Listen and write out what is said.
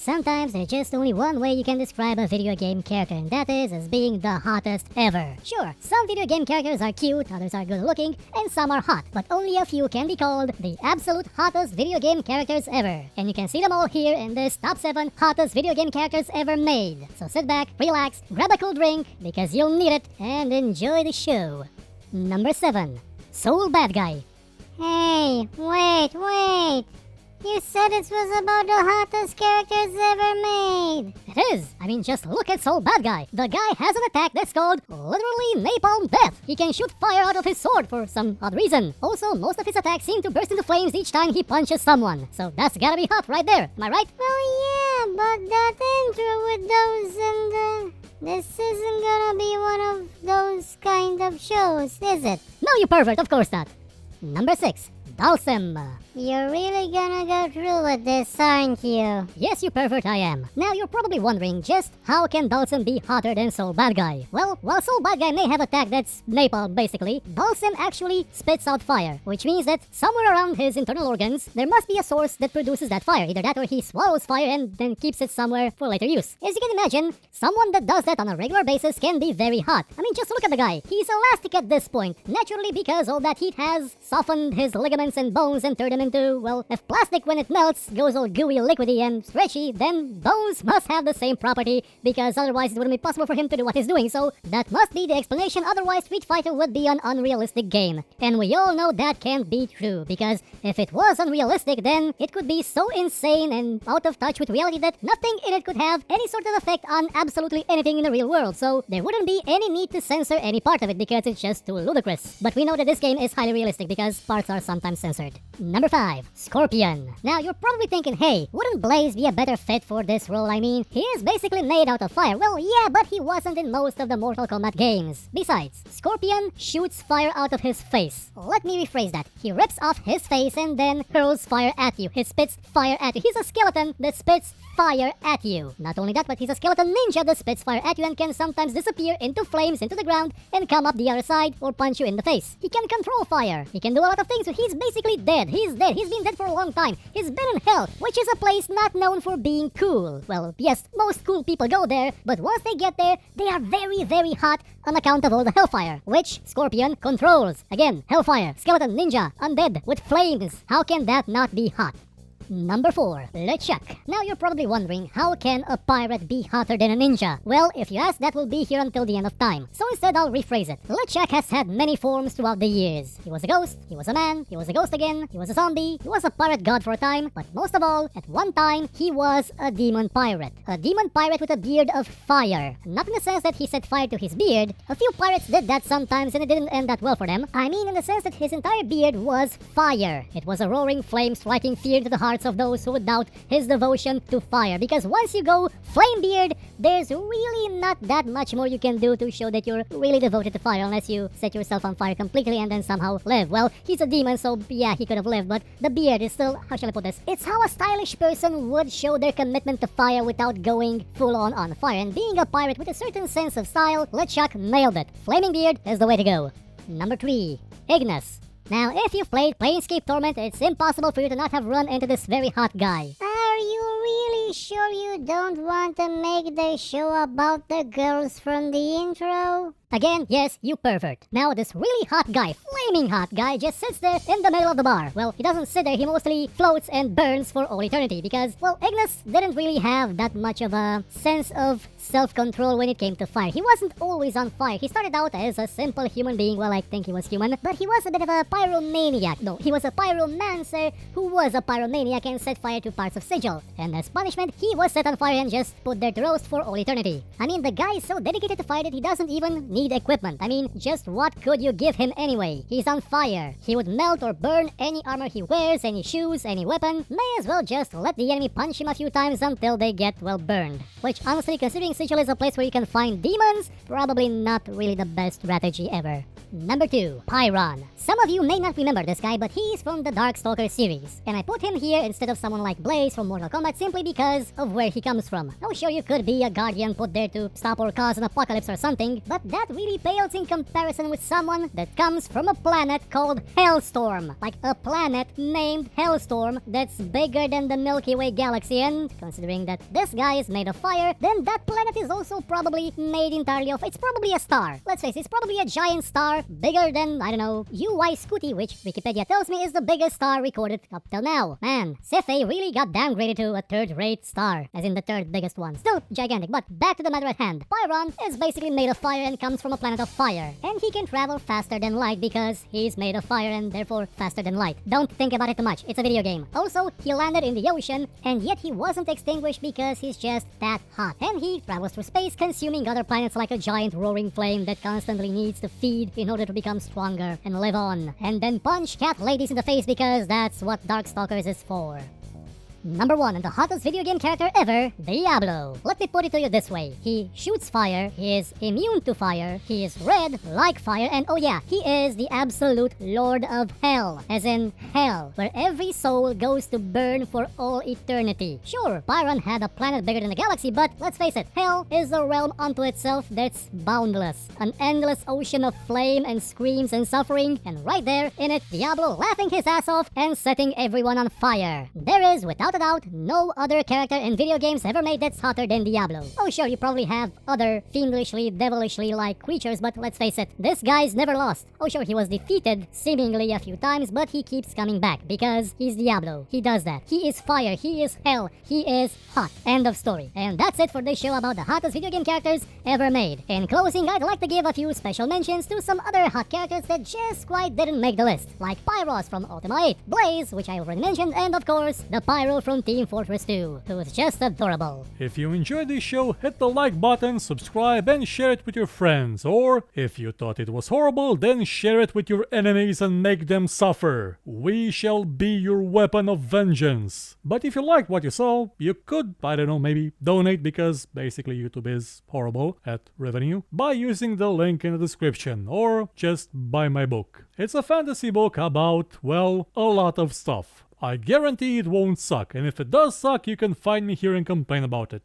Sometimes there's just only one way you can describe a video game character, and that is as being the hottest ever. Sure, some video game characters are cute, others are good looking, and some are hot, but only a few can be called the absolute hottest video game characters ever. And you can see them all here in this top 7 hottest video game characters ever made. So sit back, relax, grab a cool drink, because you'll need it, and enjoy the show. Number 7. Soul BADGUY. Hey, wait. You said it was about the hottest characters ever made. It is. I mean, just look at Soul BADGUY. The guy has an attack that's called literally napalm death. He can shoot fire out of his sword for some odd reason. Also, most of his attacks seem to burst into flames each time he punches someone. So that's gotta be hot right there. Am I right? Well, yeah, but that intro with those and this isn't gonna be one of those kind of shows, is it? No, you pervert, of course not. Number 6. DHALSIM. You're really gonna go through with this, aren't you? Yes, you pervert, I am. Now, you're probably wondering just how can DHALSIM be hotter than Soul BADGUY? Well, while Soul BADGUY may have attack that's napalm, basically, DHALSIM actually spits out fire, which means that somewhere around his internal organs, there must be a source that produces that fire. Either that or he swallows fire and then keeps it somewhere for later use. As you can imagine, someone that does that on a regular basis can be very hot. I mean, just look at the guy. He's elastic at this point, naturally because all that heat has softened his ligaments and bones and turned them into, well, if plastic when it melts goes all gooey, liquidy, and stretchy, then bones must have the same property, because otherwise it wouldn't be possible for him to do what he's doing. So that must be the explanation, otherwise Street Fighter would be an unrealistic game. And we all know that can't be true, because if it was unrealistic, then it could be so insane and out of touch with reality that nothing in it could have any sort of effect on absolutely anything in the real world. So there wouldn't be any need to censor any part of it, because it's just too ludicrous. But we know that this game is highly realistic, because parts are sometimes censored. Number 5. Scorpion. Now you're probably thinking, hey, wouldn't Blaze be a better fit for this role? I mean, he is basically made out of fire. Well, yeah, but he wasn't in most of the Mortal Kombat games. Besides, Scorpion shoots fire out of his face. Let me rephrase that. He rips off his face and then hurls fire at you. He spits fire at you. He's a skeleton that spits fire at you. Not only that, but he's a skeleton ninja that spits fire at you and can sometimes disappear into flames into the ground and come up the other side or punch you in the face. He can control fire. He can do a lot of things, so he's basically dead. He's dead. He's been dead for a long time. He's been in hell, which is a place not known for being cool. Well, yes, most cool people go there, but once they get there, they are very, very hot on account of all the hellfire, which Scorpion controls. Again, hellfire, skeleton, ninja, undead, with flames. How can that not be hot? Number 4. LeChuck. Now you're probably wondering, how can a pirate be hotter than a ninja? Well, if you ask, that will be here until the end of time. So instead, I'll rephrase it. LeChuck has had many forms throughout the years. He was a ghost, he was a man, he was a ghost again, he was a zombie, he was a pirate god for a time, but most of all, at one time, he was a demon pirate. A demon pirate with a beard of fire. Not in the sense that he set fire to his beard. A few pirates did that sometimes and it didn't end that well for them. I mean in the sense that his entire beard was fire. It was a roaring flame striking fear into the hearts of those who would doubt his devotion to fire, because once you go flame beard, there's really not that much more you can do to show that you're really devoted to fire, unless you set yourself on fire completely and then somehow live. Well, he's a demon, so yeah, he could have lived, but the beard is still, how shall I put this? It's how a stylish person would show their commitment to fire without going full on fire, and being a pirate with a certain sense of style, LeChuck nailed it. Flaming beard is the way to go. Number 3. Ignis. Now, if you've played Planescape Torment, it's impossible for you to not have run into this very hot guy. Are you really sure you don't want to make the show about the girls from the intro? Again, yes, you pervert. Now, this really hot guy, flaming hot guy, just sits there in the middle of the bar. Well, he doesn't sit there, he mostly floats and burns for all eternity because, well, Ignis didn't really have that much of a sense of self-control when it came to fire. He wasn't always on fire. He started out as a simple human being, well, I think he was human, but he was a bit of a pyromaniac. No, he was a pyromancer who was a pyromaniac and set fire to parts of Sigil. And as punishment, he was set on fire and just put there to roast for all eternity. I mean, the guy is so dedicated to fire that he doesn't even need equipment. I mean, just what could you give him anyway? He's on fire. He would melt or burn any armor he wears, any shoes, any weapon. May as well just let the enemy punch him a few times until they get, well, burned. Which, honestly, considering Sigil is a place where you can find demons, probably not really the best strategy ever. Number 2. Pyron. Some of you may not remember this guy, but he's from the Darkstalker series. And I put him here instead of someone like Blaze from Mortal Kombat simply because of where he comes from. Now sure, you could be a guardian put there to stop or cause an apocalypse or something, but that really pales in comparison with someone that comes from a planet called Hellstorm. Like a planet named Hellstorm that's bigger than the Milky Way galaxy, and considering that this guy is made of fire, then that planet is also probably made entirely of... It's probably a star. Let's face it, it's probably a giant star, bigger than, I don't know, UY Scooty, which Wikipedia tells me is the biggest star recorded up till now. Man, Cephei really got downgraded to a third-rate star, as in the third biggest one. Still gigantic, but back to the matter at hand. Pyron is basically made of fire and comes from a planet of fire. And he can travel faster than light because he's made of fire and therefore faster than light. Don't think about it too much, it's a video game. Also, he landed in the ocean, and yet he wasn't extinguished because he's just that hot. And he travels through space, consuming other planets like a giant roaring flame that constantly needs to feed in order to become stronger and live on. And then punch cat ladies in the face because that's what Darkstalkers is for. Number 1, and the hottest video game character ever, Diablo. Let me put it to you this way. He shoots fire, he is immune to fire, he is red like fire, and oh yeah, he is the absolute Lord of Hell. As in hell, where every soul goes to burn for all eternity. Sure, Pyron had a planet bigger than the galaxy, but let's face it, hell is a realm unto itself that's boundless. An endless ocean of flame and screams and suffering, and right there in it, Diablo laughing his ass off and setting everyone on fire. There is, without a doubt, no other character in video games ever made that's hotter than Diablo. Oh sure, you probably have other fiendishly, devilishly like creatures, but let's face it, this guy's never lost. Oh sure, he was defeated seemingly a few times, but he keeps coming back because he's Diablo. He does that. He is fire, he is hell, he is hot. End of story. And that's it for this show about the hottest video game characters ever made. In closing, I'd like to give a few special mentions to some other hot characters that just quite didn't make the list, like Pyros from Ultima 8, Blaze, which I already mentioned, and of course, the Pyro from Team Fortress 2, who's just adorable. If you enjoyed this show, hit the like button, subscribe, and share it with your friends. Or, if you thought it was horrible, then share it with your enemies and make them suffer. We shall be your weapon of vengeance. But if you liked what you saw, you could, I don't know, maybe donate, because basically YouTube is horrible at revenue, by using the link in the description, or just buy my book. It's a fantasy book about, well, a lot of stuff. I guarantee it won't suck, and if it does suck, you can find me here and complain about it.